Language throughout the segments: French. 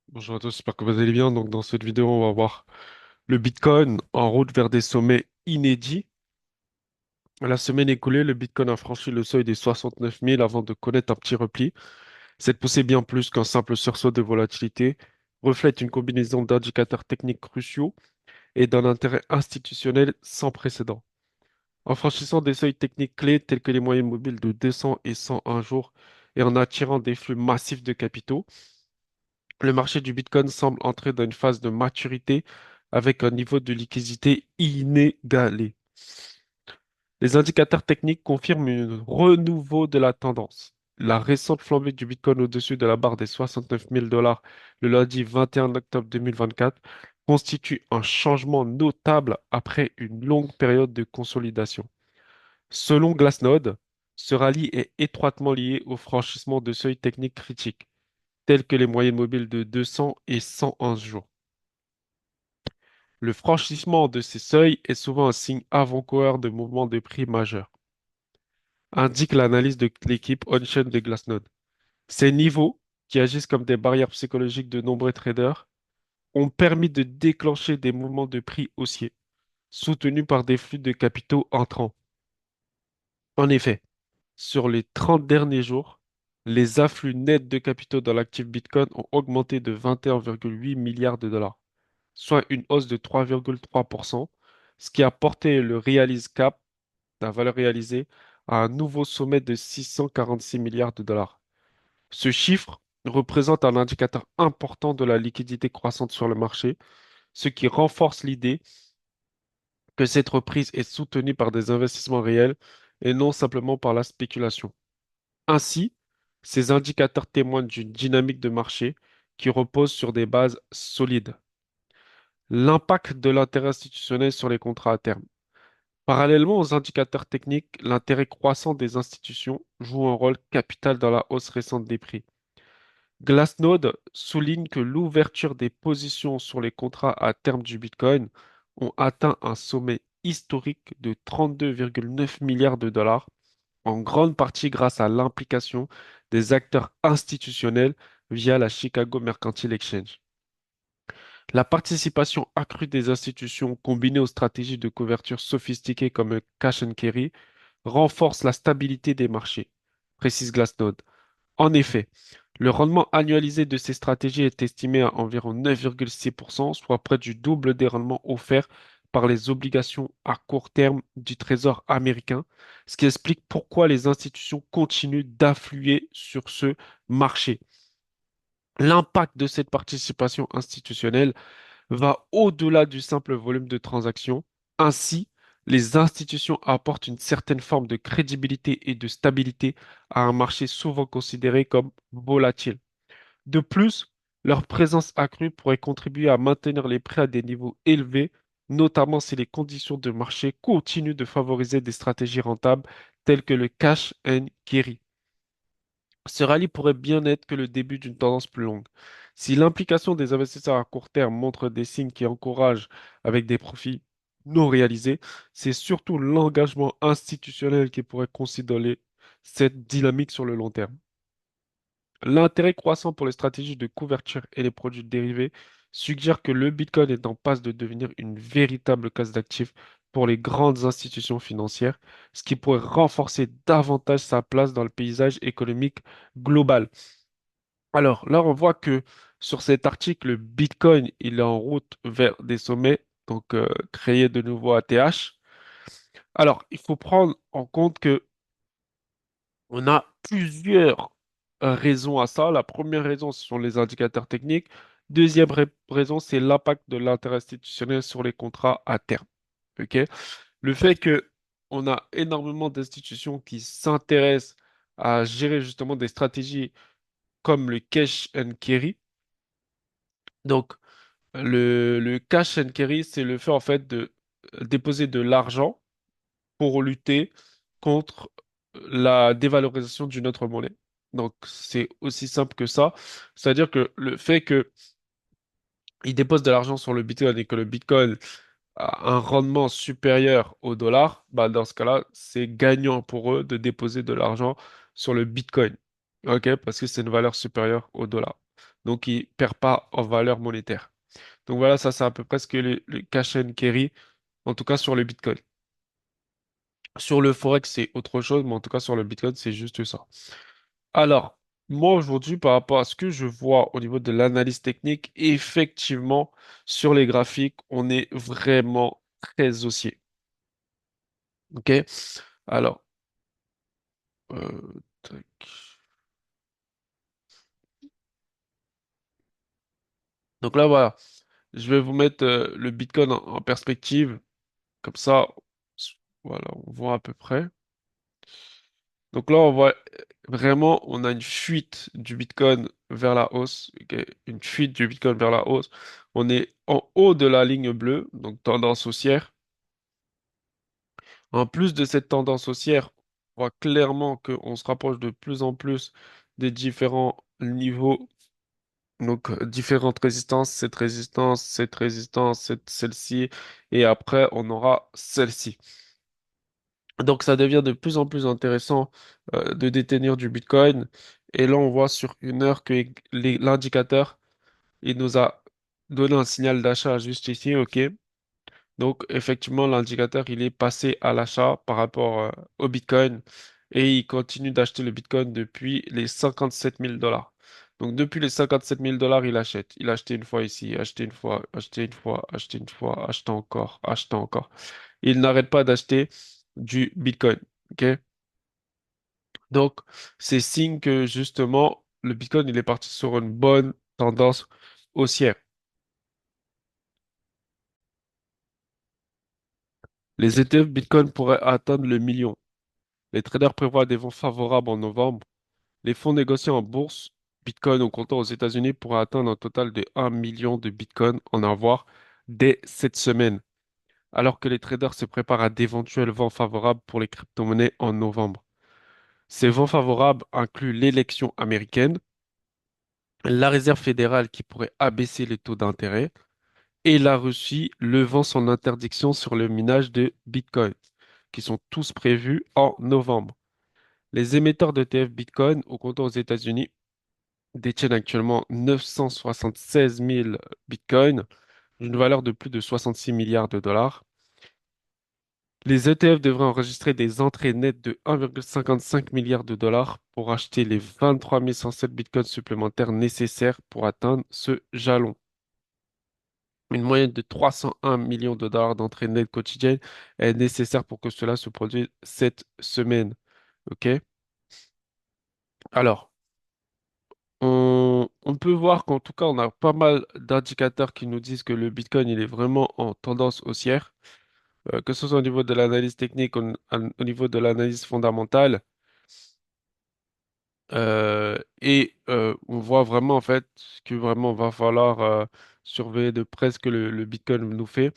Bonjour à tous, j'espère que vous allez bien. Donc, dans cette vidéo, on va voir le Bitcoin en route vers des sommets inédits. La semaine écoulée, le Bitcoin a franchi le seuil des 69 000 avant de connaître un petit repli. Cette poussée, bien plus qu'un simple sursaut de volatilité, reflète une combinaison d'indicateurs techniques cruciaux et d'un intérêt institutionnel sans précédent. En franchissant des seuils techniques clés tels que les moyennes mobiles de 200 et 101 jours et en attirant des flux massifs de capitaux, le marché du Bitcoin semble entrer dans une phase de maturité avec un niveau de liquidité inégalé. Les indicateurs techniques confirment un renouveau de la tendance. La récente flambée du Bitcoin au-dessus de la barre des 69 000 dollars le lundi 21 octobre 2024 constitue un changement notable après une longue période de consolidation. Selon Glassnode, ce rallye est étroitement lié au franchissement de seuils techniques critiques tels que les moyennes mobiles de 200 et 111 jours. Le franchissement de ces seuils est souvent un signe avant-coureur de mouvements de prix majeurs, indique l'analyse de l'équipe on-chain de Glassnode. Ces niveaux, qui agissent comme des barrières psychologiques de nombreux traders, ont permis de déclencher des mouvements de prix haussiers, soutenus par des flux de capitaux entrants. En effet, sur les 30 derniers jours, les afflux nets de capitaux dans l'actif Bitcoin ont augmenté de 21,8 milliards de dollars, soit une hausse de 3,3%, ce qui a porté le Realize Cap, la valeur réalisée, à un nouveau sommet de 646 milliards de dollars. Ce chiffre représente un indicateur important de la liquidité croissante sur le marché, ce qui renforce l'idée que cette reprise est soutenue par des investissements réels et non simplement par la spéculation. Ainsi, ces indicateurs témoignent d'une dynamique de marché qui repose sur des bases solides. L'impact de l'intérêt institutionnel sur les contrats à terme. Parallèlement aux indicateurs techniques, l'intérêt croissant des institutions joue un rôle capital dans la hausse récente des prix. Glassnode souligne que l'ouverture des positions sur les contrats à terme du Bitcoin ont atteint un sommet historique de 32,9 milliards de dollars, en grande partie grâce à l'implication des acteurs institutionnels via la Chicago Mercantile Exchange. La participation accrue des institutions combinée aux stratégies de couverture sophistiquées comme le cash and carry renforce la stabilité des marchés, précise Glassnode. En effet, le rendement annualisé de ces stratégies est estimé à environ 9,6%, soit près du double des rendements offerts par les obligations à court terme du Trésor américain, ce qui explique pourquoi les institutions continuent d'affluer sur ce marché. L'impact de cette participation institutionnelle va au-delà du simple volume de transactions. Ainsi, les institutions apportent une certaine forme de crédibilité et de stabilité à un marché souvent considéré comme volatile. De plus, leur présence accrue pourrait contribuer à maintenir les prix à des niveaux élevés, notamment si les conditions de marché continuent de favoriser des stratégies rentables telles que le cash and carry. Ce rallye pourrait bien être que le début d'une tendance plus longue. Si l'implication des investisseurs à court terme montre des signes qui encouragent avec des profits non réalisés, c'est surtout l'engagement institutionnel qui pourrait considérer cette dynamique sur le long terme. L'intérêt croissant pour les stratégies de couverture et les produits dérivés suggère que le Bitcoin est en passe de devenir une véritable classe d'actifs pour les grandes institutions financières, ce qui pourrait renforcer davantage sa place dans le paysage économique global. Alors là, on voit que sur cet article, le Bitcoin, il est en route vers des sommets, donc créer de nouveaux ATH. Alors, il faut prendre en compte que on a plusieurs raisons à ça. La première raison, ce sont les indicateurs techniques. Deuxième raison, c'est l'impact de l'intérêt institutionnel sur les contrats à terme. OK? Le fait que on a énormément d'institutions qui s'intéressent à gérer justement des stratégies comme le cash and carry. Donc, le cash and carry, c'est le fait en fait de déposer de l'argent pour lutter contre la dévalorisation d'une autre monnaie. Donc, c'est aussi simple que ça. C'est-à-dire que le fait qu'ils déposent de l'argent sur le Bitcoin et que le Bitcoin a un rendement supérieur au dollar, bah dans ce cas-là, c'est gagnant pour eux de déposer de l'argent sur le Bitcoin. OK? Parce que c'est une valeur supérieure au dollar. Donc, il perd pas en valeur monétaire. Donc voilà, ça c'est à peu près ce que le cash and carry, en tout cas sur le Bitcoin. Sur le Forex, c'est autre chose, mais en tout cas sur le Bitcoin, c'est juste ça. Alors, moi aujourd'hui, par rapport à ce que je vois au niveau de l'analyse technique, effectivement, sur les graphiques, on est vraiment très haussier. OK? Alors, tac. Donc là, voilà, je vais vous mettre le Bitcoin en perspective. Comme ça, voilà, on voit à peu près. Donc là, on voit vraiment, on a une fuite du Bitcoin vers la hausse. Ok. Une fuite du Bitcoin vers la hausse. On est en haut de la ligne bleue, donc tendance haussière. En plus de cette tendance haussière, on voit clairement qu'on se rapproche de plus en plus des différents niveaux. Donc, différentes résistances, cette résistance, celle-ci, et après, on aura celle-ci. Donc ça devient de plus en plus intéressant de détenir du Bitcoin. Et là, on voit sur une heure que l'indicateur, il nous a donné un signal d'achat juste ici, OK? Donc effectivement, l'indicateur, il est passé à l'achat par rapport au Bitcoin et il continue d'acheter le Bitcoin depuis les 57 000 $. Donc depuis les 57 000 $, il achète. Il a acheté une fois ici, acheté une fois, acheté une fois, acheté une fois, acheté encore, acheté encore. Il n'arrête pas d'acheter du Bitcoin. OK? Donc, c'est signe que justement, le Bitcoin, il est parti sur une bonne tendance haussière. Les ETF Bitcoin pourraient atteindre le million. Les traders prévoient des vents favorables en novembre. Les fonds négociés en bourse Bitcoin au comptant aux États-Unis pourraient atteindre un total de 1 million de Bitcoin en avoir dès cette semaine, alors que les traders se préparent à d'éventuels vents favorables pour les crypto-monnaies en novembre. Ces vents favorables incluent l'élection américaine, la Réserve fédérale qui pourrait abaisser les taux d'intérêt, et la Russie levant son interdiction sur le minage de Bitcoin, qui sont tous prévus en novembre. Les émetteurs d'ETF Bitcoin au comptant aux États-Unis détiennent actuellement 976 000 Bitcoins, d'une valeur de plus de 66 milliards de dollars. Les ETF devraient enregistrer des entrées nettes de 1,55 milliard de dollars pour acheter les 23 107 Bitcoins supplémentaires nécessaires pour atteindre ce jalon. Une moyenne de 301 millions de dollars d'entrée nette quotidienne est nécessaire pour que cela se produise cette semaine. OK? Alors, on peut voir qu'en tout cas, on a pas mal d'indicateurs qui nous disent que le Bitcoin, il est vraiment en tendance haussière, que ce soit au niveau de l'analyse technique, au niveau de l'analyse fondamentale. On voit vraiment en fait que vraiment va falloir surveiller de près ce que le Bitcoin nous fait.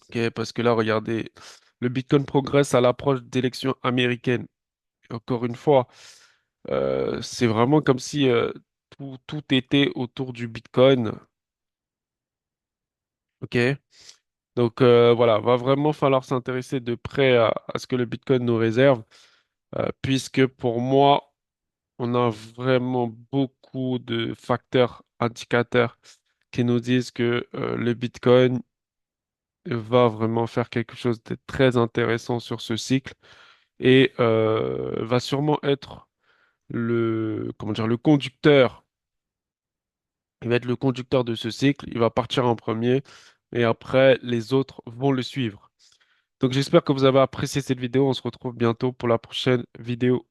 Ok, parce que là, regardez, le Bitcoin progresse à l'approche d'élections américaines. Encore une fois, c'est vraiment comme si tout était autour du Bitcoin. Ok, donc voilà, va vraiment falloir s'intéresser de près à ce que le Bitcoin nous réserve, puisque pour moi, on a vraiment beaucoup de facteurs indicateurs qui nous disent que le Bitcoin va vraiment faire quelque chose de très intéressant sur ce cycle et va sûrement être comment dire, le conducteur. Il va être le conducteur de ce cycle. Il va partir en premier et après, les autres vont le suivre. Donc, j'espère que vous avez apprécié cette vidéo. On se retrouve bientôt pour la prochaine vidéo.